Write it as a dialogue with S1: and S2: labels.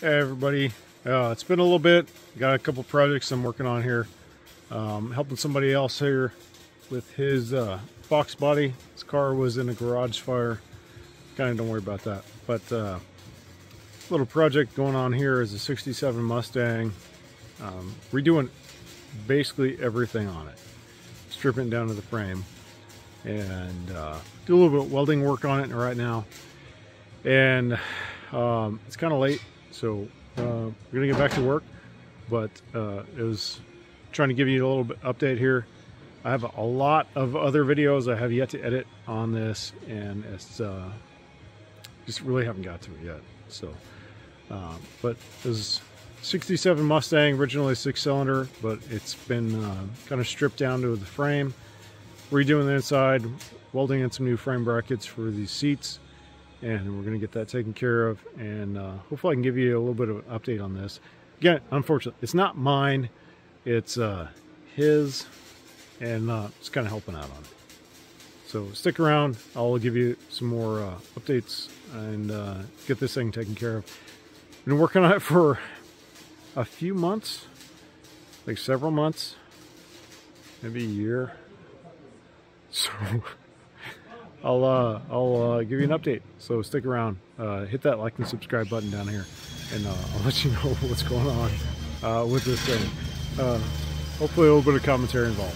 S1: Hey everybody, it's been a little bit. Got a couple projects I'm working on here. Helping somebody else here with his box body. His car was in a garage fire. Kind of don't worry about that. But little project going on here is a 67 Mustang. Redoing basically everything on it. Stripping it down to the frame. And do a little bit of welding work on it right now. And it's kind of late. So we're gonna get back to work, but it was trying to give you a little bit update here. I have a lot of other videos I have yet to edit on this, and it's just really haven't got to it yet. So, but it was 67 Mustang, originally 6-cylinder, but it's been kind of stripped down to the frame, redoing the inside, welding in some new frame brackets for these seats. And we're going to get that taken care of, and hopefully I can give you a little bit of an update on this. Again, unfortunately, it's not mine, it's his, and it's kind of helping out on it. So stick around, I'll give you some more updates and get this thing taken care of. Been working on it for a few months, like several months, maybe a year. So I'll give you an update, so stick around. Hit that like and subscribe button down here, and I'll let you know what's going on with this thing. Hopefully a little bit of commentary involved.